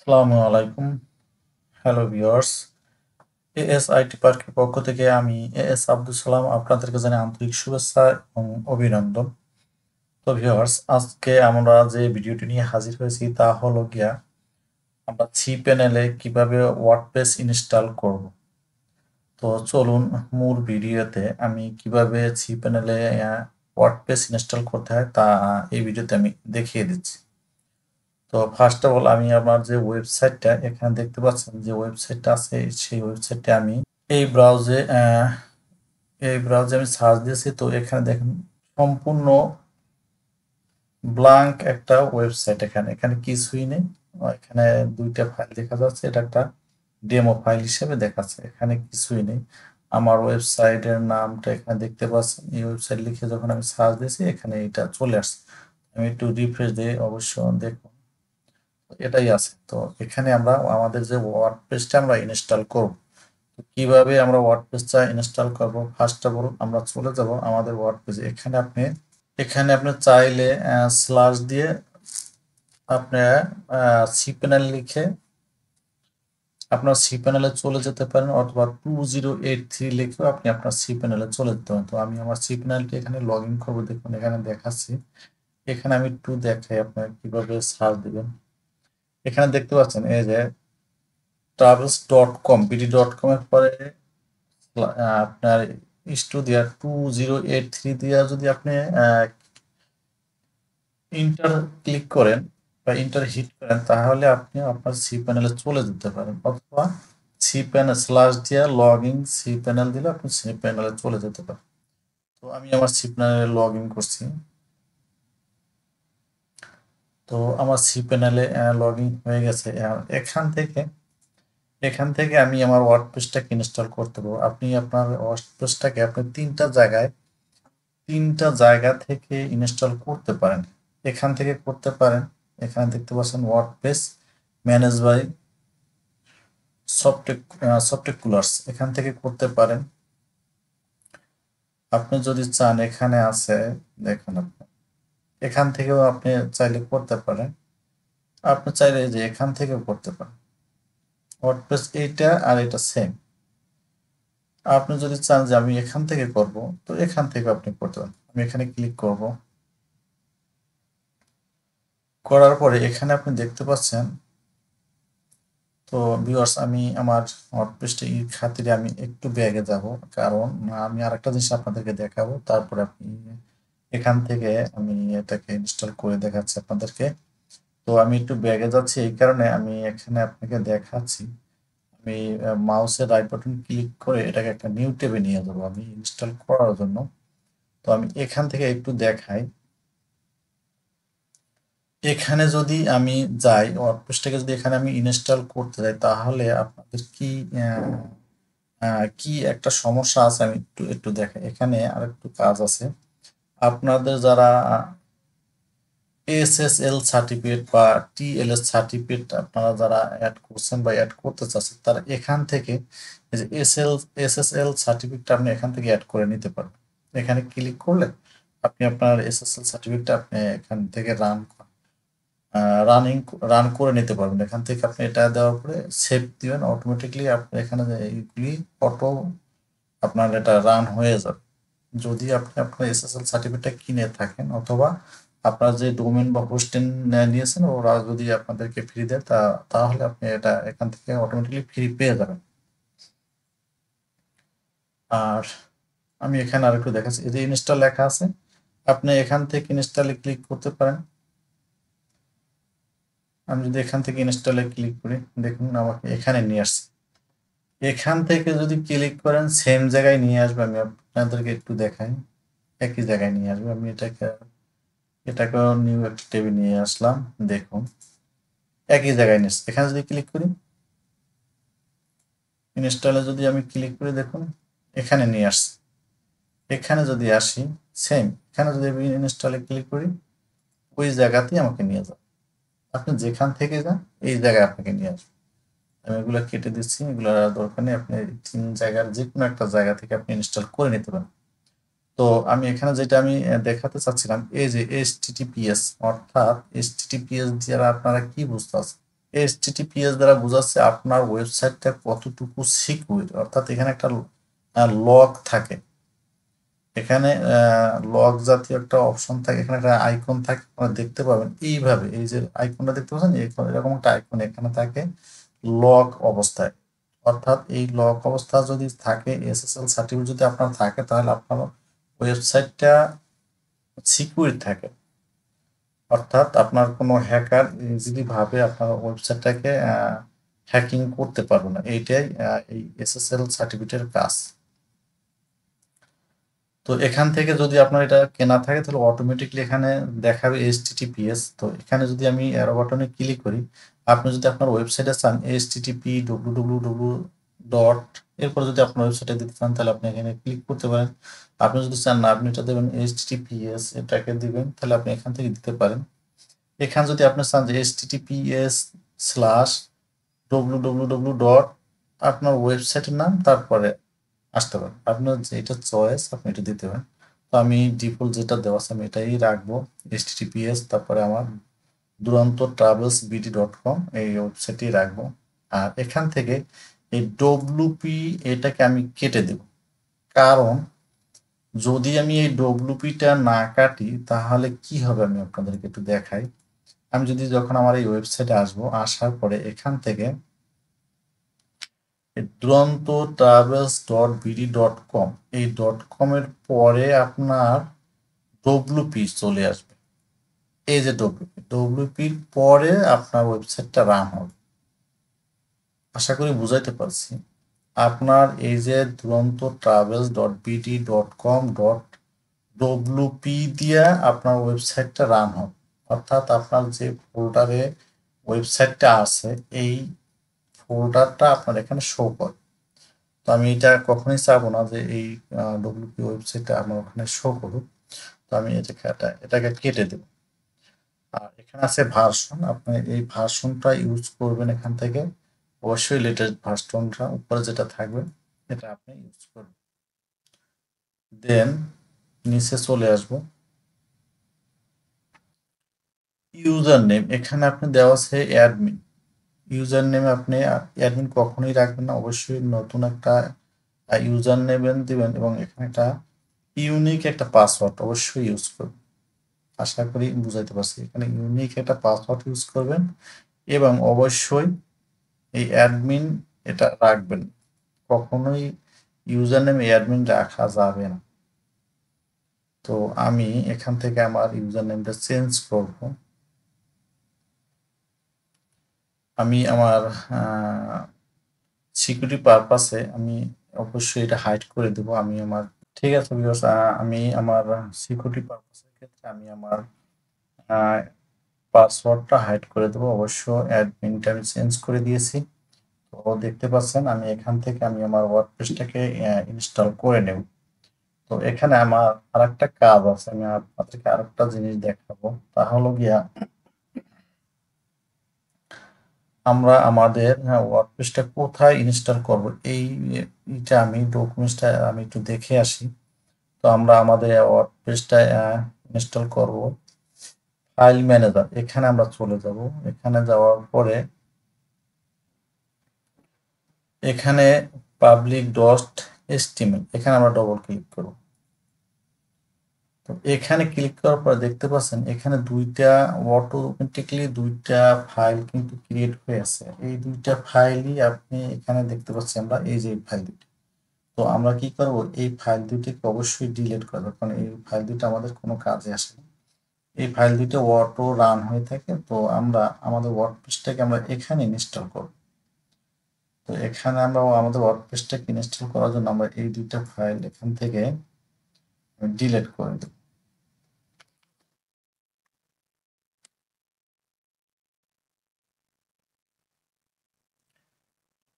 আসসালামু আলাইকুম। Hello viewers, এএসআইটি পার্কের পক্ষ থেকে আমি এএস আব্দুল সালাম আপনাদেরকে জানাই আন্তরিক শুভেচ্ছা এবং অভিনন্দন। তো ভিউয়ার্স, আজকে আমরা যে ভিডিওটি নিয়ে হাজির হয়েছি তা হলো গিয়া আমরা সি প্যানেলে কিভাবে ওয়ার্ডপ্রেস ইনস্টল করব। তো চলুন মূল ভিডিওতে আমি কিভাবে সি প্যানেলে ওয়ার্ডপ্রেস ইনস্টল করতে হয় তা এই ভিডিওতে আমি দেখিয়ে দিচ্ছি। তো ফার্স্ট অফ অল আমি আমার যে ওয়েবসাইটটা এখানে দেখতে পাচ্ছেন যে ওয়েবসাইটটা আছে সেই ওয়েবসাইটে আমি এই ব্রাউজে এই ব্রাউজে আমি সার্চ দিয়েছি। তো এখানে দেখেন সম্পূর্ণ ব্ল্যাঙ্ক একটা ওয়েবসাইট। এখানে এখানে কিছুই নেই। এখানে দুইটা ফাইল দেখা যাচ্ছে, এটা একটা ডেমো ফাইল হিসেবে দেখাচ্ছে, এখানে কিছুই নেই। আমার ওয়েবসাইটের নামটা এখানে দেখতে পাচ্ছেন, এই ওয়েবসাইট লিখে যখন আমি সার্চ দিয়েছি এখানে এটা চলে আসছে। আমি একটু রিফ্রেশ দিয়ে অবশ্য দেখুন এটাই আছে। তো এখানে আমরা আমাদের যে ওয়ার্ডপ্রেসটা আমরা ইনস্টল করব, তো কিভাবে আমরা ওয়ার্ডপ্রেসটা ইনস্টল করব, ফার্স্ট অফ অল আমরা চলে যাব আমাদের ওয়ার্ডপ্রেসে। এখানে আপনি চাইলে স্ল্যাশ দিয়ে আপনি সি প্যানেল লিখে আপনার সি প্যানেলে চলে যেতে পারেন, অথবা 2083 লিখেও আপনি আপনার সি প্যানেলে চলে যেতে পারেন। তো আমি আমার সি প্যানেলটি এখানে লগ ইন করবো। দেখুন এখানে দেখাচ্ছি, এখানে আমি একটু দেখাই আপনার কিভাবে সার্চ দিবেন। এখানে দেখতে পাচ্ছেন এই যে travels.com বিডি.কম এর পরে আপনার স্টুডিও 2083 দিয়া যদি আপনি ইন্টার ক্লিক করেন বা ইন্টার হিট করেন, তাহলে আপনি আপনার সি প্যানেলে চলে যেতে পারেন, অথবা সি প্যানেল স্ল্যাশ দিয়ে লগ ইন সি প্যানেল দিলে আপনি সি প্যানেলে চলে যেতে পারেন। তো আমি আমার সি প্যানেলে লগ ইন করছি। তো আমার সি প্যানেলে লগ ইন হয়ে গেছে। এখান থেকে আমি আমার ওয়ার্ডপ্রেসটাকে ইনস্টল করতে পারবো। আপনি আপনার ওয়ার্ডপ্রেসটাকে আপনি তিনটা জায়গা থেকে ইনস্টল করতে পারেন। এখান থেকে করতে পারেন, এখানে দেখতে পাচ্ছেন WordPress manage by Softech coolers, এখান থেকে করতে পারেন। আপনি যদি চান এখানে আছে, দেখুন আপনি এখান থেকেও আপনি চাইলে করতে পারেন। আপনি চাইলে যে এখান থেকেও করতে পারেন। ওয়ার্ডপ্রেস এইটা আর এটা সেম। আপনি যদি চান যে আমি এখান থেকে করব, তো এখান থেকে আপনি করতে পারেন। আমি এখানে ক্লিক করব। করার পরে এখানে আপনি দেখতে পাচ্ছেন। তো ভিউয়ার্স, আমি আমার ওয়ার্ডপ্রেসটা এই খাতিরে আমি একটু ব্যাগে যাব, কারণ আমি আরেকটা জিনিস আপনাদেরকে দেখাবো, তারপরে আপনি এখান থেকে আমি এটাকে ইনস্টল করে দেখাচ্ছি আপনাদেরকে। তো আমি একটু ব্যাগে যাচ্ছি, এই কারণে আমি এখানে আপনাকে দেখাচ্ছি। আমি মাউসের রাইট বাটন ক্লিক করে এটাকে একটা নিউ ট্যাবে নিয়ে যাবো আমি ইনস্টল করার জন্য। তো আমি এখান থেকে একটু দেখাই। এখানে যদি আমি যাই, ওয়ার্ডপ্রেসটাকে যদি এখানে আমি ইনস্টল করতে যাই, তাহলে আপনাদের কি একটা সমস্যা আছে আমি একটু একটু দেখাই। এখানে আরেকটু কাজ আছে। আপনাদের যারা এসএসএল সার্টিফিকেট বা টিএলএস সার্টিফিকেট আপনারা যারা অ্যাড করছেন বা অ্যাড করতে চাচ্ছেন, তারা এখান থেকে এই যে এসএসএল সার্টিফিকেটটা আপনি এখান থেকে অ্যাড করে নিতে পারবেন। এখানে ক্লিক করলে আপনি আপনার এসএসএল সার্টিফিকেটটা আপনি এখান থেকে রানিং রান করে নিতে পারবেন। এখান থেকে আপনি এটা দেওয়ার পরে সেভ দিবেন, অটোমেটিকলি আপনি এখানে যে এইগুলি অটো আপনার এটা রান হয়ে যাবে। যদি আপনি আপনার এসএসএল সার্টিফিকেটটা কিনে থাকেন, অথবা আপনার যে ডোমেন বা হোস্টেল নিয়েছেন ওরা যদি আপনাদেরকে ফ্রি দেয়, তাহলে আপনি এটা এখান থেকে অটোমেটিকলি ফ্রি পেয়ে যাবেন। আর আমি এখানে আরেকটু দেখাচ্ছি, এই যে ইনস্টল লেখা আছে, আপনি এখান থেকে ইনস্টলে ক্লিক করতে পারেন। আমি যদি এখান থেকে ইনস্টলে ক্লিক করি, দেখুন আমাকে এখানে নিয়ে আসছে। এখান থেকে যদি ক্লিক করেন সেম জায়গায় নিয়ে আসবে। আমি আপনাদেরকে একটু দেখাই, একই জায়গায় নিয়ে আসবে। আমি এটাকে নিউ একটা টেবিল নিয়ে আসলাম। দেখুন একই জায়গায় নিয়ে আসছে। এখানে যদি ক্লিক করি, ইনস্টলে যদি আমি ক্লিক করি, দেখুন এখানে নিয়ে আসছে। এখানে যদি আসি, সেম এখানে যদি আমি ইনস্টলে ক্লিক করি, ওই জায়গাতেই আমাকে নিয়ে যাবে। আপনি যেখান থেকে যান এই জায়গায় আপনাকে নিয়ে আসবে। আমি এগুলো কেটে দিচ্ছি, এগুলো দরকার নেই। আপনি তিন জায়গার যে কোনো একটা জায়গা থেকে আপনি ইনস্টল করে নিতে পারেন। তো আমি এখানে যেটা আমি দেখাতে চাচ্ছিলাম, এই যে এইচটিটিপিএস, অর্থাৎ এইচটিটিপিএস দ্বারা আপনারা কি বুঝতে পারছেন। এইচটিটিপিএস দ্বারা বোঝাচ্ছে আপনার ওয়েবসাইটটা কতটুকু সিকিউর, অর্থাৎ এখানে একটা লক থাকে, এখানে লক জাতীয় একটা অপশন থাকে, এখানে একটা আইকন থাকে, আপনারা দেখতে পাবেন এইভাবে, এই যে আইকনটা দেখতে পাচ্ছেন এরকম একটা আইকন এখানে থাকে লক অবস্থায়। অর্থাৎ এই লক অবস্থা যদি থাকে, এসএসএল সার্টিফিকেট যদি আপনার থাকে, তাহলে আপনার ওয়েবসাইটটা সিকিউর থাকে। অর্থাৎ আপনার কোনো হ্যাকার ইজিলি ভাবে আপনার ওয়েবসাইটটাকে হ্যাকিং করতে পারবে না। এইটাই এই এসএসএল সার্টিফিকেটের কাজ। তো এখান থেকে যদি আপনার এটা কেনা থাকে, তাহলে অটোমেটিকলি এখানে দেখাবে এইচটিটিপিএস। তো এখানে যদি আমি অ্যারো বাটনে ক্লিক করি, আপনি যদি আপনার ওয়েবসাইটে চান এইচটিটিপি www ডট, এরপর যদি আপনার ওয়েবসাইটে দিতে চান, তাহলে আপনি এখানে ক্লিক করতে পারেন। আপনি যদি চান না, আপনি এটা দেবেন এইচটিটিপিএস, এটাকে দিবেন, তাহলে আপনি এখান থেকে দিতে পারেন। এখানে যদি আপনি চান যে এইচটিটিপিএস স্ল্যাশ www ডট, আপনার ওয়েবসাইটের নাম, তারপরে আসতে পারেন, আপনার যেটা চয়েস আপনি এটা দিতে পারেন। তো আমি ডিফল্ট যেটা দেওয়া আছে আমি এটাই রাখবো, এইচটিটিপিএস, তারপরে আমার দুরন্ত ট্রাভেলস বিডি ডট কম, এই ওয়েবসাইটই রাখবো। আর এখান থেকে এই ডব্লুপি এটাকে আমি কেটে দেব, কারণ যদি আমি এই ডব্লুপিটা না কাটি তাহলে কি হবে আমি আপনাদেরকে একটু দেখাই। আমি যদি যখন আমার এই ওয়েবসাইটে আসবো, আসার পরে এখান থেকে দুরন্ত travels dot BD dot com, এই ডট কমের পরে আপনার ডব্লুপি চলে আসবে। এই যে ডব্লুপির পরে আপনার ওয়েবসাইটটা রান হবে। আশা করি বুঝাইতে পারছি। আপনার এই যে দুরন্ত travels dot BD dot com dot WP দিয়ে আপনার ওয়েবসাইটটা রান হবে। অর্থাৎ আপনার যে ফোল্ডারে ওয়েবসাইটটা আছে, এই ফোল্ডারটা আপনার এখানে শো করে। তো আমি এটা কখনোই চাবো না যে এই ডব্লিউপি ওয়েবসাইটটা আমার ওখানে শো করুক। তো আমি এটাকে কেটে দেব। আর এখানে আছে ভার্সন, আপনি এই ভার্সনটা ইউজ করবেন এখান থেকে। অবশ্যই লেটেস্ট ভার্সনটা উপরে যেটা থাকবে এটা আপনি ইউজ করবেন। দেন নিচে চলে আসবো, ইউজার নেম, এখানে আপনি দেওয়া আছে অ্যাডমিন। ইউজার নেমে আপনি অ্যাডমিন কখনোই রাখবেন না, অবশ্যই নতুন একটা ইউজার নেবেন দিবেন, এবং এখানে একটা ইউনিক একটা পাসওয়ার্ড অবশ্যই ইউজ করবেন। আশা করি বুঝাইতে পারছি। এখানে ইউনিক একটা পাসওয়ার্ড ইউজ করবেন, এবং অবশ্যই এই অ্যাডমিন এটা রাখবেন। কখনোই ইউজার নেম অ্যাডমিন রাখা যাবে না। তো আমি এখান থেকে আমার ইউজার নেমটা চেঞ্জ করব। আমি আমার সিকিউরিটি পারপাসে আমি অবশ্যই এটা হাইড করে দেব। আমি আমার, ঠিক আছে ভিউয়ার্স, আমি আমার সিকিউরিটি পারপাসের ক্ষেত্রে আমি আমার পাসওয়ার্ডটা হাইড করে দেবো। অবশ্য অ্যাডমিনটা আমি চেঞ্জ করে দিয়েছি। তো দেখতে পাচ্ছেন আমি এখান থেকে আমি আমার ওয়ার্ডপ্রেসটাকে ইনস্টল করে নেব। তো এখানে আমার আরেকটা কাজ আছে, আমি আপনাদেরকে আরেকটা জিনিস দেখাবো। তা হলো গিয়া, আমরা আমাদের ওয়ার্ডপ্রেসটা কোথায় ইনস্টল করব, এইটা আমি ডকুমেন্টসটা আমি একটু দেখে আসি। তো আমরা আমাদের ওয়ার্ডপ্রেসটা ইনস্টল করব ফাইল ম্যানেজার, এখানে আমরা চলে যাব। এখানে যাওয়ার পরে এখানে পাবলিক ডট এচটিএমএল, এখানে আমরা ডবল ক্লিক করব। তো এখানে ক্লিক করার পর দেখতে পাচ্ছেন এখানে অটোমেটিকলি দুইটা ফাইল কিন্তু ক্রিয়েট হয়ে আছে। এই দুইটা ফাইলই আপনি এখানে দেখতে পাচ্ছি, আমরা এই যে ফাইল দুটি। তো আমরা কি করব, এই ফাইল দুটিকে অবশ্যই ডিলিট করবো, কারণ এই ফাইল দুটো আমাদের কোনো কাজে আসে না। এই ফাইল দুটো অটো রান হয়ে থাকে। তো আমরা আমাদের ওয়ার্ডপ্রেসটাকে আমরা এখানে ইনস্টল করব। তো এখানে আমরা আমাদের ওয়ার্ডপ্রেসটাকে ইনস্টল করার জন্য আমরা এই দুইটা ফাইল এখান থেকে ডিলিট করে দেব।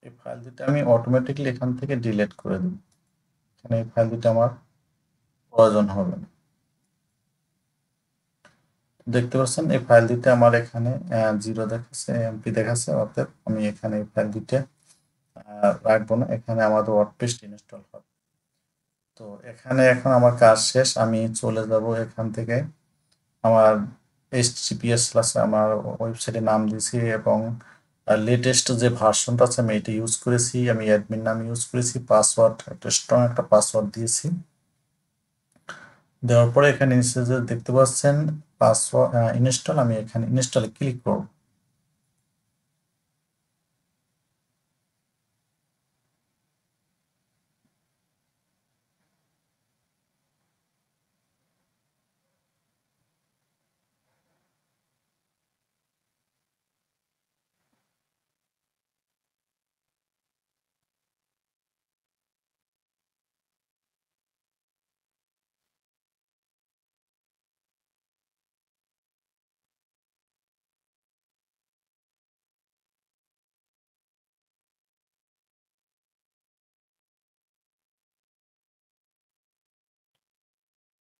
এই ফাইল দুটো আমি অটোমেটিকলি এখান থেকে ডিলিট করে দেব। এখানে এই ফাইল দুটো আমার প্রয়োজন হবে না। দেখতে পাচ্ছেন এই ফাইল দুটো আমার এখানে 0 দেখাচ্ছে, এমপি দেখাচ্ছে, অর্থাৎ আমি এখানে এই ফাইল দুটো রাখবো না। এখানে আমাদের ওয়ার্ডপ্রেস ইনস্টল হবে। তো এখানে এখন আমার কাজ শেষ, আমি চলে যাব এখান থেকে আমার এইচটিটিপিএস স্ল্যাশ আমার ওয়েবসাইটের নাম দিয়েছি, এবং আর লেটেস্ট যে ভার্সনটা আছে আমি এটা ইউজ করেছি, আমি অ্যাডমিন নাম ইউজ করেছি, পাসওয়ার্ড একটা স্ট্রং একটা পাসওয়ার্ড দিয়েছি। দেওয়ার পরে এখানে নিচে যে দেখতে পাচ্ছেন পাসওয়ার্ড ইনস্টল, আমি এখানে ইনস্টলে ক্লিক করব।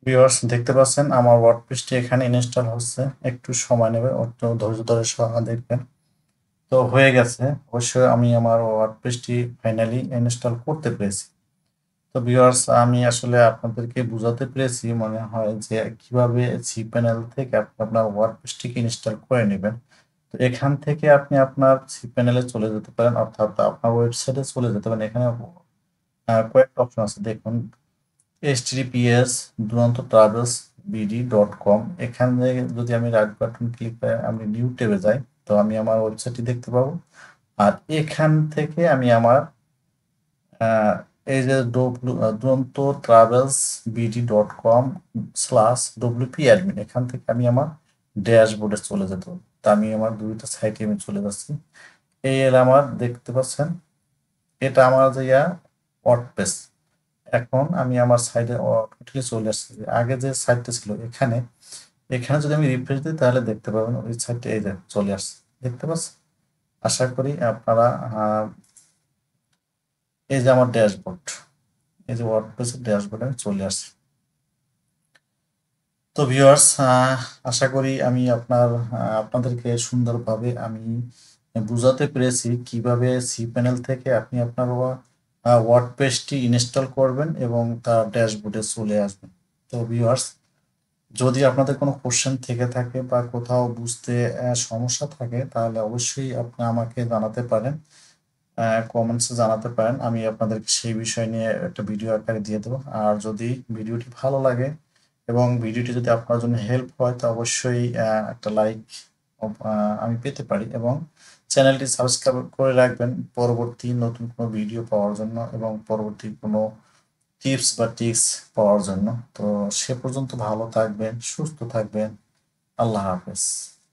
ভিউয়ার্স দেখতে পাচ্ছেন আমার ওয়ার্ডপ্রেসটি এখানে ইনস্টল হচ্ছে, একটু সময় নেবে, একটু ধৈর্য ধরে দেখবেন। তো হয়ে গেছে, অবশ্যই আমি আমার ওয়ার্ডপ্রেসটি ফাইনালি ইনস্টল করতে পেরেছি। তো ভিউয়ার্স আমি আসলে আপনাদেরকে বোঝাতে পেরেছি মনে হয় যে কিভাবে cPanel থেকে আপনি আপনার ওয়ার্ডপ্রেসটিকে ইনস্টল করে নেবেন। তো এখান থেকে আপনি আপনার cPanel এ চলে যেতে পারেন, অর্থাৎ আপনার ওয়েবসাইটে চলে যেতে পারেন। এখানে কয়েকটা অপশন আছে দেখুন, https://durantotravelsbd.com, এখানে যদি আমি রাইট বাটন ক্লিক করে আমি নিউ ট্যাবে যাই, তো আমি আমার ওয়েবসাইটটি দেখতে পাবো। আর এখান থেকে আমি আমার আহ, এই যে durantotravelsbd.com/wp-admin, এখান থেকে আমি আমার ড্যাশবোর্ডে চলে যেতে পারবো। তা আমি আমার দুইটা সাইটে আমি চলে যাচ্ছি। এই এর আমার দেখতে পাচ্ছেন, এটা আমার যে ওয়ার্ডপ্রেস। এখন আমি আমার সাইডে অটোমেটিক্যালি চলে আসছে, আগে যে সাইটটা ছিল এখানে, এখানে যদি আমি রিফ্রেশ দিই তাহলে দেখতে পাবেন ওই সাইটটা এই যে চলে আসছে, দেখতে পাচ্ছেন। আশা করি আপনারা এই যে আমার ড্যাশবোর্ড, এই যে ওয়ার্ডপ্রেসের ড্যাশবোর্ডে আমি চলে আসছি। তো ভিউয়ার্স আশা করি আমি আপনাদেরকে সুন্দরভাবে আমি বুঝাতে পেরেছি কিভাবে cPanel থেকে আপনি আপনার ওয়ার্ডপ্রেসটি ইনস্টল করবেন এবং তার ড্যাশবোর্ডে চলে আসবেন। তো ভিউয়ার্স, যদি আপনাদের কোনো কোশ্চেন থেকে থাকে বা কোথাও বুঝতে সমস্যা থাকে তাহলে অবশ্যই আপনি আমাকে জানাতে পারেন, কমেন্টসে জানাতে পারেন। আমি আপনাদেরকে সেই বিষয় নিয়ে একটা ভিডিও আকারে দিয়ে দেবো। আর যদি ভিডিওটি ভালো লাগে এবং ভিডিওটি যদি আপনার জন্য হেল্প হয় তো অবশ্যই একটা লাইক আমি পেতে পারি, এবং চ্যানেলটি সাবস্ক্রাইব করে রাখবেন পরবর্তী নতুন কোনো ভিডিও পাওয়ার জন্য এবং পরবর্তী কোনো টিপস বা ট্রিক্স পাওয়ার জন্য। তো সে পর্যন্ত ভালো থাকবেন, সুস্থ থাকবেন। আল্লাহ হাফেজ।